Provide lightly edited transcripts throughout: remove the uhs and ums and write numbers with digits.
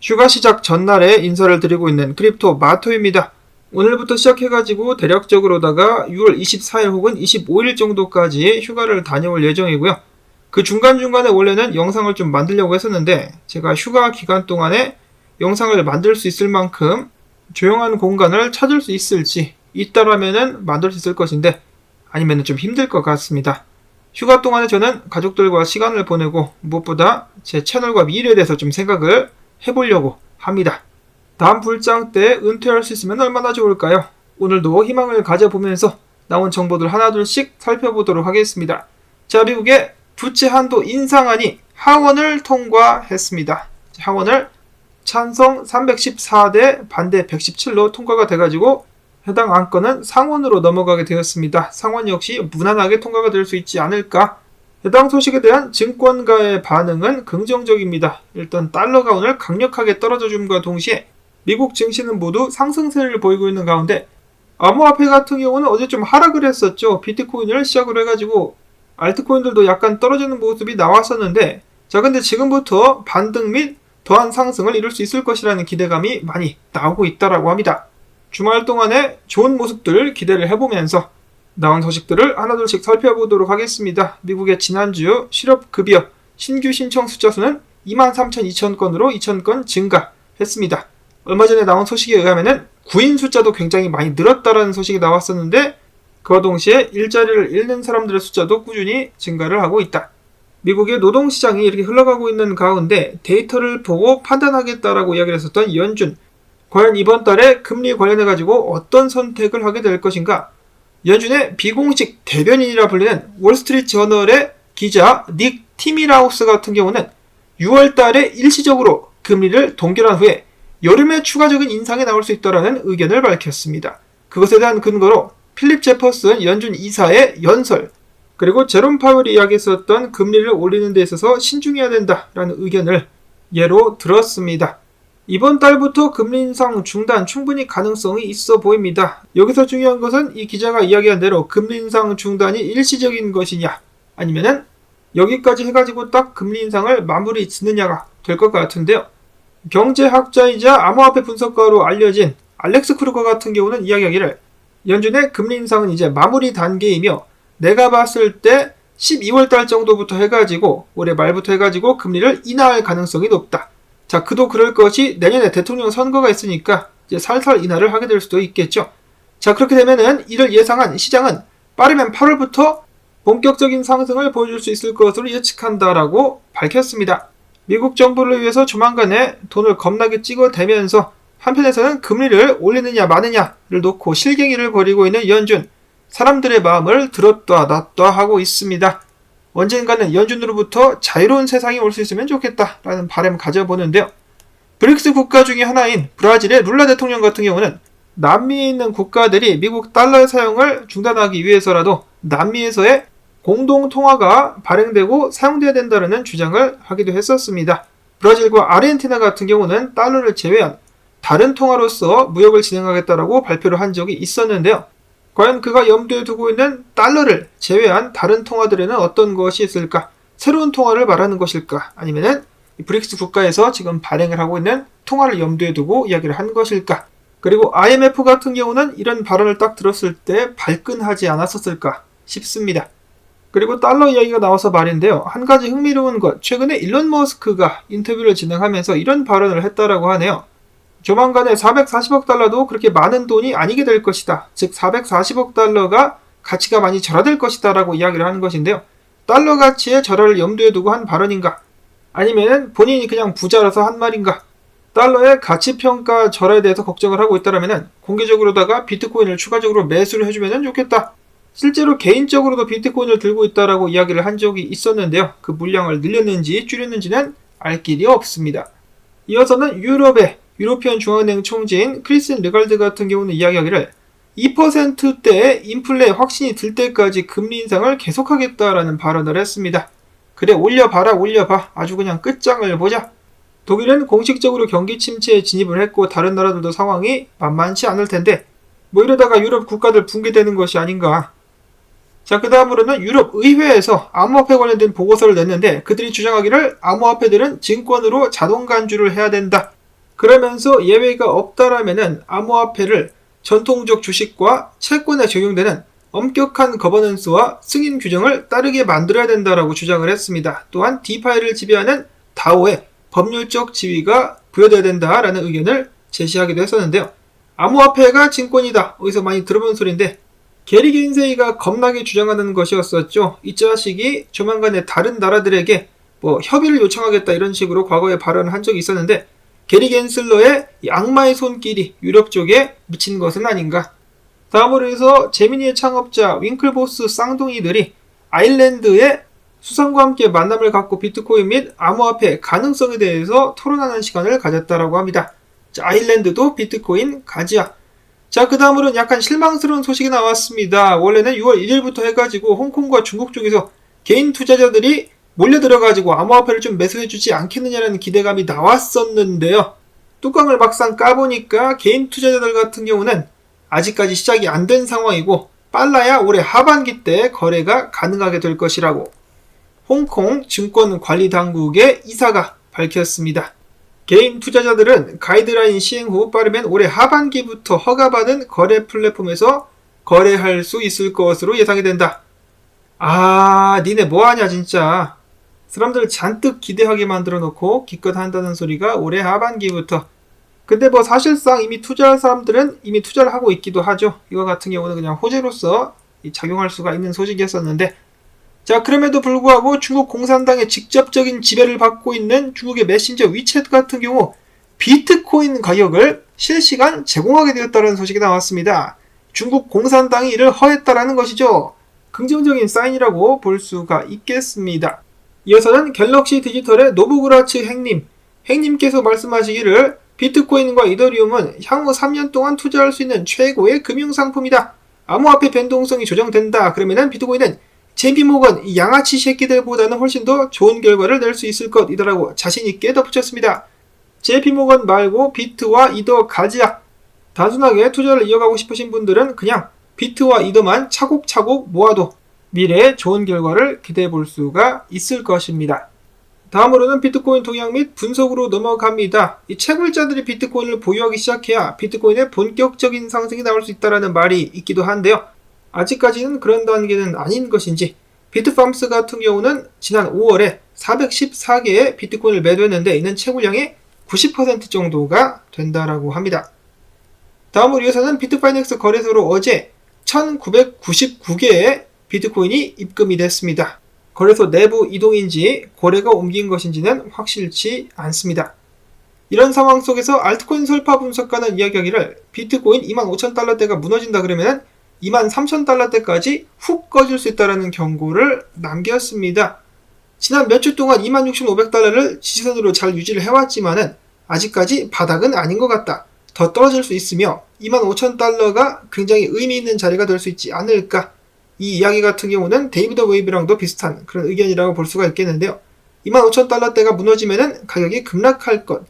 휴가 시작 전날에 인사를 드리고 있는 크립토 마토입니다. 오늘부터 시작해가지고 대략적으로다가 6월 24일 혹은 25일 정도까지 휴가를 다녀올 예정이고요. 그 중간중간에 원래는 영상을 좀 만들려고 했었는데 제가 휴가 기간 동안에 영상을 만들 수 있을 만큼 조용한 공간을 찾을 수 있을지 있다라면은 만들 수 있을 것인데 아니면은 좀 힘들 것 같습니다. 휴가 동안에 저는 가족들과 시간을 보내고 무엇보다 제 채널과 미래에 대해서 좀 생각을 해보려고 합니다. 다음 불장 때 은퇴할 수 있으면 얼마나 좋을까요? 오늘도 희망을 가져보면서 나온 정보들 하나둘씩 살펴보도록 하겠습니다. 자, 미국의 부채 한도 인상안이 하원을 통과했습니다. 하원을 찬성 314대 반대 117로 통과가 돼가지고 해당 안건은 상원으로 넘어가게 되었습니다. 상원 역시 무난하게 통과가 될 수 있지 않을까? 해당 소식에 대한 증권가의 반응은 긍정적입니다. 일단 달러가 오늘 강력하게 떨어져줌과 동시에 미국 증시는 모두 상승세를 보이고 있는 가운데 암호화폐 같은 경우는 어제 좀 하락을 했었죠. 비트코인을 시작으로 해가지고 알트코인들도 약간 떨어지는 모습이 나왔었는데 자, 근데 지금부터 반등 및 더한 상승을 이룰 수 있을 것이라는 기대감이 많이 나오고 있다라고 합니다. 주말 동안에 좋은 모습들을 기대를 해보면서 나온 소식들을 하나둘씩 살펴보도록 하겠습니다. 미국의 지난주 실업급여 신규 신청 숫자 수는 23,200건으로 2,000건 증가했습니다. 얼마 전에 나온 소식에 의하면 구인 숫자도 굉장히 많이 늘었다라는 소식이 나왔었는데 그와 동시에 일자리를 잃는 사람들의 숫자도 꾸준히 증가를 하고 있다. 미국의 노동시장이 이렇게 흘러가고 있는 가운데 데이터를 보고 판단하겠다라고 이야기를 했었던 연준. 과연 이번 달에 금리 관련해가지고 어떤 선택을 하게 될 것인가? 연준의 비공식 대변인이라 불리는 월스트리트 저널의 기자 닉 티미라우스 같은 경우는 6월 달에 일시적으로 금리를 동결한 후에 여름에 추가적인 인상이 나올 수 있다는 의견을 밝혔습니다. 그것에 대한 근거로 필립 제퍼슨 연준 이사의 연설, 그리고 제롬 파웰이 이야기했었던 금리를 올리는 데 있어서 신중해야 된다라는 의견을 예로 들었습니다. 이번 달부터 금리 인상 중단 충분히 가능성이 있어 보입니다. 여기서 중요한 것은 이 기자가 이야기한 대로 금리 인상 중단이 일시적인 것이냐 아니면은 여기까지 해가지고 딱 금리 인상을 마무리 짓느냐가 될 것 같은데요. 경제학자이자 암호화폐 분석가로 알려진 알렉스 크루거 같은 경우는 이야기하기를 연준의 금리 인상은 이제 마무리 단계이며 내가 봤을 때 12월 달 정도부터 해가지고 올해 말부터 해가지고 금리를 인하할 가능성이 높다. 자, 그도 그럴 것이 내년에 대통령 선거가 있으니까 이제 살살 인하를 하게 될 수도 있겠죠. 자, 그렇게 되면은 이를 예상한 시장은 빠르면 8월부터 본격적인 상승을 보여줄 수 있을 것으로 예측한다라고 밝혔습니다. 미국 정부를 위해서 조만간에 돈을 겁나게 찍어대면서 한편에서는 금리를 올리느냐 마느냐를 놓고 실갱이를 벌이고 있는 연준. 사람들의 마음을 들었다 놨다 하고 있습니다. 언젠가는 연준으로부터 자유로운 세상이 올 수 있으면 좋겠다라는 바람을 가져보는데요. 브릭스 국가 중에 하나인 브라질의 룰라 대통령 같은 경우는 남미에 있는 국가들이 미국 달러의 사용을 중단하기 위해서라도 남미에서의 공동통화가 발행되고 사용돼야 된다는 주장을 하기도 했었습니다. 브라질과 아르헨티나 같은 경우는 달러를 제외한 다른 통화로서 무역을 진행하겠다라고 발표를 한 적이 있었는데요. 과연 그가 염두에 두고 있는 달러를 제외한 다른 통화들에는 어떤 것이 있을까? 새로운 통화를 말하는 것일까? 아니면은 브릭스 국가에서 지금 발행을 하고 있는 통화를 염두에 두고 이야기를 한 것일까? 그리고 IMF 같은 경우는 이런 발언을 딱 들었을 때 발끈하지 않았었을까 싶습니다. 그리고 달러 이야기가 나와서 말인데요. 한 가지 흥미로운 것, 최근에 일론 머스크가 인터뷰를 진행하면서 이런 발언을 했다라고 하네요. 조만간에 440억 달러도 그렇게 많은 돈이 아니게 될 것이다. 즉 440억 달러가 가치가 많이 절하될 것이다 라고 이야기를 하는 것인데요. 달러 가치의 절하를 염두에 두고 한 발언인가? 아니면 본인이 그냥 부자라서 한 말인가? 달러의 가치평가 절하에 대해서 걱정을 하고 있다면 공개적으로다가 비트코인을 추가적으로 매수를 해주면 좋겠다. 실제로 개인적으로도 비트코인을 들고 있다라고 이야기를 한 적이 있었는데요. 그 물량을 늘렸는지 줄였는지는 알 길이 없습니다. 이어서는 유로피언 중앙은행 총재인 크리스틴 르갈드 같은 경우는 이야기하기를 2%대의 인플레 확신이 들 때까지 금리 인상을 계속하겠다라는 발언을 했습니다. 그래 올려봐라 올려봐 아주 그냥 끝장을 보자. 독일은 공식적으로 경기 침체에 진입을 했고 다른 나라들도 상황이 만만치 않을 텐데 뭐 이러다가 유럽 국가들 붕괴되는 것이 아닌가. 자, 그 다음으로는 유럽 의회에서 암호화폐 관련된 보고서를 냈는데 그들이 주장하기를 암호화폐들은 증권으로 자동 간주를 해야 된다. 그러면서 예외가 없다라면은 암호화폐를 전통적 주식과 채권에 적용되는 엄격한 거버넌스와 승인 규정을 따르게 만들어야 된다라고 주장을 했습니다. 또한 디파이를 지배하는 다오에 법률적 지위가 부여돼야 된다라는 의견을 제시하기도 했었는데요. 암호화폐가 증권이다. 어디서 많이 들어본 소리인데 게리 겐세이가 겁나게 주장하는 것이었었죠. 이 자식이 조만간에 다른 나라들에게 협의를 요청하겠다 이런 식으로 과거에 발언한 적이 있었는데 게리 겐슬러의 악마의 손길이 유럽 쪽에 미친 것은 아닌가. 다음으로 해서 제미니의 창업자 윙클보스 쌍둥이들이 아일랜드의 수상과 함께 만남을 갖고 비트코인 및 암호화폐 가능성에 대해서 토론하는 시간을 가졌다라고 합니다. 자, 아일랜드도 비트코인 가지야. 자, 그 다음으로는 약간 실망스러운 소식이 나왔습니다. 원래는 6월 1일부터 해가지고 홍콩과 중국 쪽에서 개인 투자자들이 몰려들어가지고 암호화폐를 좀 매수해주지 않겠느냐라는 기대감이 나왔었는데요. 뚜껑을 막상 까보니까 개인 투자자들 같은 경우는 아직까지 시작이 안 된 상황이고 빨라야 올해 하반기 때 거래가 가능하게 될 것이라고 홍콩 증권관리당국의 이사가 밝혔습니다. 개인 투자자들은 가이드라인 시행 후 빠르면 올해 하반기부터 허가받은 거래 플랫폼에서 거래할 수 있을 것으로 예상이 된다. 니네 뭐하냐 진짜. 사람들 잔뜩 기대하게 만들어 놓고 기껏 한다는 소리가 올해 하반기부터. 근데 사실상 이미 투자할 사람들은 이미 투자를 하고 있기도 하죠. 이거 같은 경우는 그냥 호재로서 작용할 수가 있는 소식이었었는데, 자, 그럼에도 불구하고 중국 공산당의 직접적인 지배를 받고 있는 중국의 메신저 위챗 같은 경우 비트코인 가격을 실시간 제공하게 되었다는 소식이 나왔습니다. 중국 공산당이 이를 허했다라는 것이죠. 긍정적인 사인이라고 볼 수가 있겠습니다. 이어서는 갤럭시 디지털의 노부그라츠 행님께서 말씀하시기를 비트코인과 이더리움은 향후 3년 동안 투자할 수 있는 최고의 금융상품이다. 암호화폐 변동성이 조정된다. 그러면은 비트코인은 JP모건 이 양아치 새끼들보다는 훨씬 더 좋은 결과를 낼 수 있을 것이다라고 자신있게 덧붙였습니다. JP모건 말고 비트와 이더 가지야. 단순하게 투자를 이어가고 싶으신 분들은 그냥 비트와 이더만 차곡차곡 모아도 미래에 좋은 결과를 기대해 볼 수가 있을 것입니다. 다음으로는 비트코인 동향 및 분석으로 넘어갑니다. 이 채굴자들이 비트코인을 보유하기 시작해야 비트코인의 본격적인 상승이 나올 수 있다는 말이 있기도 한데요. 아직까지는 그런 단계는 아닌 것인지 비트팜스 같은 경우는 지난 5월에 414개의 비트코인을 매도했는데 이는 채굴량의 90% 정도가 된다라고 합니다. 다음으로 이어서는 비트파이넥스 거래소로 어제 1999개의 비트코인이 입금이 됐습니다. 거래소 내부 이동인지 거래가 옮긴 것인지는 확실치 않습니다. 이런 상황 속에서 알트코인 설파 분석가는 이야기하기를 비트코인 25,000달러대가 무너진다 그러면 23,000달러대까지 훅 꺼질 수 있다는 경고를 남겼습니다. 지난 몇 주 동안 26,500달러를 지지선으로 잘 유지를 해왔지만은 아직까지 바닥은 아닌 것 같다. 더 떨어질 수 있으며 25,000달러가 굉장히 의미 있는 자리가 될 수 있지 않을까. 이 이야기 같은 경우는 데이비드 웨이브랑도 비슷한 그런 의견이라고 볼 수가 있겠는데요. 25,000달러대가 무너지면은 가격이 급락할 것.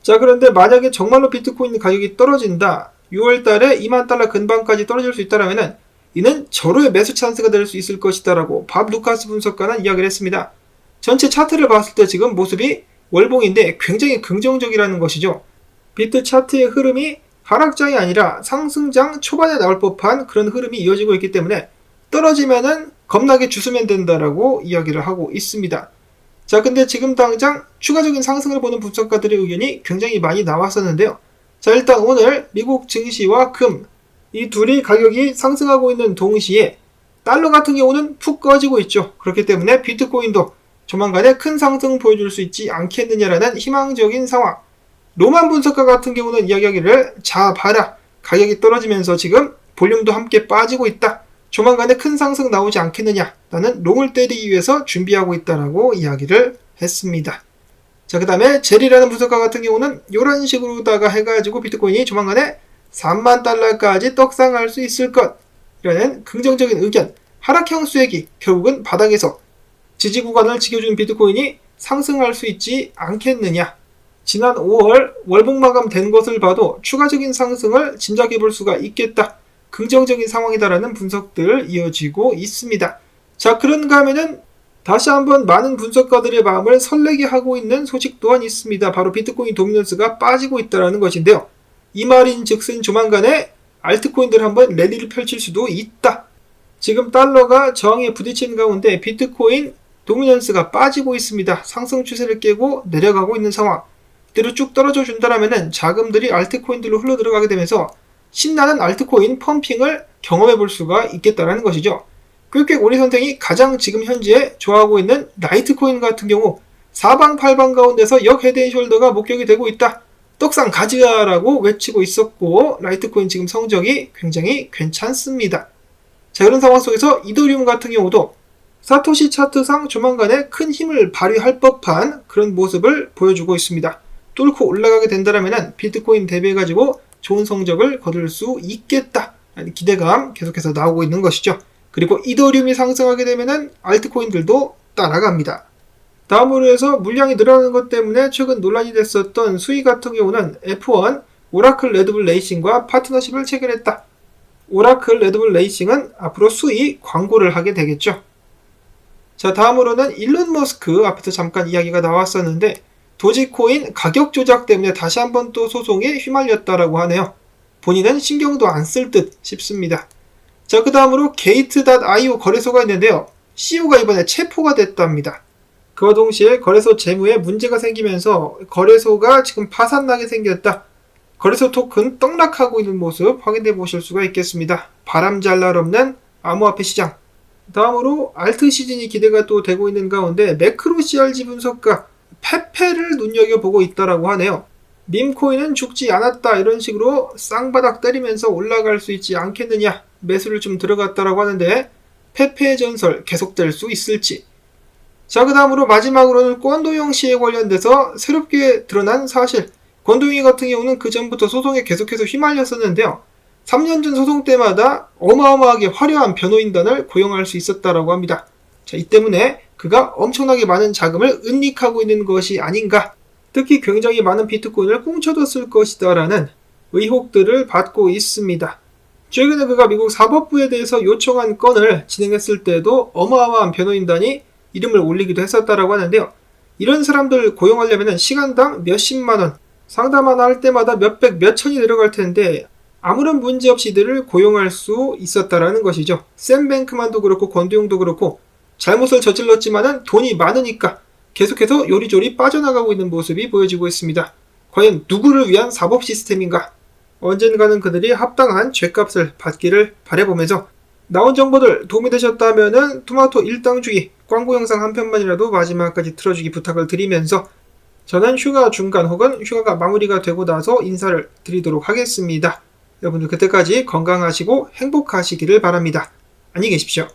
자, 그런데 만약에 정말로 비트코인 가격이 떨어진다. 6월달에 20,000달러 근방까지 떨어질 수 있다면 이는 절호의 매수 찬스가 될 수 있을 것이다라고 밥 루카스 분석가는 이야기를 했습니다. 전체 차트를 봤을 때 지금 모습이 월봉인데 굉장히 긍정적이라는 것이죠. 비트 차트의 흐름이 하락장이 아니라 상승장 초반에 나올 법한 그런 흐름이 이어지고 있기 때문에 떨어지면은 겁나게 주스면 된다라고 이야기를 하고 있습니다. 자, 근데 지금 당장 추가적인 상승을 보는 분석가들의 의견이 굉장히 많이 나왔었는데요. 자, 일단 오늘 미국 증시와 금, 이 둘이 가격이 상승하고 있는 동시에 달러 같은 경우는 푹 꺼지고 있죠. 그렇기 때문에 비트코인도 조만간에 큰 상승 보여줄 수 있지 않겠느냐라는 희망적인 상황. 로만 분석가 같은 경우는 이야기하기를 자 봐라. 가격이 떨어지면서 지금 볼륨도 함께 빠지고 있다. 조만간에 큰 상승 나오지 않겠느냐. 나는 롱을 때리기 위해서 준비하고 있다라고 이야기를 했습니다. 자, 그 다음에 제리라는 분석가 같은 경우는 이런 식으로다가 해가지고 비트코인이 조만간에 30,000달러까지 떡상할 수 있을 것. 이라는 긍정적인 의견. 하락형 수익이 결국은 바닥에서 지지 구간을 지켜준 비트코인이 상승할 수 있지 않겠느냐. 지난 5월 월봉 마감된 것을 봐도 추가적인 상승을 짐작해 볼 수가 있겠다. 긍정적인 상황이다라는 분석들 이어지고 있습니다. 자, 그런가 하면은 다시 한번 많은 분석가들의 마음을 설레게 하고 있는 소식 또한 있습니다. 바로 비트코인 도미넌스가 빠지고 있다는 것인데요. 이 말인 즉슨 조만간에 알트코인들 한번 랠리를 펼칠 수도 있다. 지금 달러가 저항에 부딪히는 가운데 비트코인 도미넌스가 빠지고 있습니다. 상승 추세를 깨고 내려가고 있는 상황. 이대로 쭉 떨어져 준다면 자금들이 알트코인들로 흘러 들어가게 되면서 신나는 알트코인 펌핑을 경험해 볼 수가 있겠다는 것이죠. 꾀꾀 오리 선생이 가장 지금 현재 좋아하고 있는 라이트코인 같은 경우 사방팔방 가운데서 역 헤드앤숄더가 목격이 되고 있다. 떡상 가즈아라고 외치고 있었고 라이트코인 지금 성적이 굉장히 괜찮습니다. 자, 이런 상황 속에서 이더리움 같은 경우도 사토시 차트상 조만간에 큰 힘을 발휘할 법한 그런 모습을 보여주고 있습니다. 뚫고 올라가게 된다면 비트코인 대비해가지고 좋은 성적을 거둘 수 있겠다. 기대감 계속해서 나오고 있는 것이죠. 그리고 이더리움이 상승하게 되면 알트코인들도 따라갑니다. 다음으로 해서 물량이 늘어나는 것 때문에 최근 논란이 됐었던 수이 같은 경우는 F1 오라클 레드불 레이싱과 파트너십을 체결했다. 오라클 레드불 레이싱은 앞으로 수이 광고를 하게 되겠죠. 자, 다음으로는 일론 머스크 앞에서 잠깐 이야기가 나왔었는데 도지코인 가격 조작 때문에 다시 한번 또 소송에 휘말렸다라고 하네요. 본인은 신경도 안 쓸 듯 싶습니다. 자, 그 다음으로 게이트.io 거래소가 있는데요. CEO가 이번에 체포가 됐답니다. 그와 동시에 거래소 재무에 문제가 생기면서 거래소가 지금 파산나게 생겼다. 거래소 토큰 떡락하고 있는 모습 확인해 보실 수가 있겠습니다. 바람 잘 날 없는 암호화폐 시장. 다음으로 알트 시즌이 기대가 또 되고 있는 가운데 매크로 CRG 분석가 페페를 눈여겨보고 있다라고 하네요. 밈코인은 죽지 않았다 이런 식으로 쌍바닥 때리면서 올라갈 수 있지 않겠느냐 매수를 좀 들어갔다라고 하는데 페페의 전설 계속될 수 있을지. 자, 그 다음으로 마지막으로는 권도영 씨에 관련돼서 새롭게 드러난 사실. 권도영이 같은 경우는 그 전부터 소송에 계속해서 휘말렸었는데요. 3년 전 소송 때마다 어마어마하게 화려한 변호인단을 고용할 수 있었다라고 합니다. 자, 이 때문에 그가 엄청나게 많은 자금을 은닉하고 있는 것이 아닌가. 특히 굉장히 많은 비트코인을 꽁쳐뒀을 것이다 라는 의혹들을 받고 있습니다. 최근에 그가 미국 사법부에 대해서 요청한 건을 진행했을 때도 어마어마한 변호인단이 이름을 올리기도 했었다라고 하는데요. 이런 사람들 고용하려면 시간당 몇십만원, 상담 하나 할 때마다 몇백, 몇천이 들어갈 텐데 아무런 문제 없이 이들을 고용할 수 있었다라는 것이죠. 샘 뱅크만도 그렇고 권도영도 그렇고 잘못을 저질렀지만은 돈이 많으니까 계속해서 요리조리 빠져나가고 있는 모습이 보여지고 있습니다. 과연 누구를 위한 사법 시스템인가? 언젠가는 그들이 합당한 죗값을 받기를 바라보면서 나온 정보들 도움이 되셨다면은 토마토 일당주기 광고 영상 한 편만이라도 마지막까지 틀어주기 부탁을 드리면서 저는 휴가 중간 혹은 휴가가 마무리가 되고 나서 인사를 드리도록 하겠습니다. 여러분들 그때까지 건강하시고 행복하시기를 바랍니다. 안녕히 계십시오.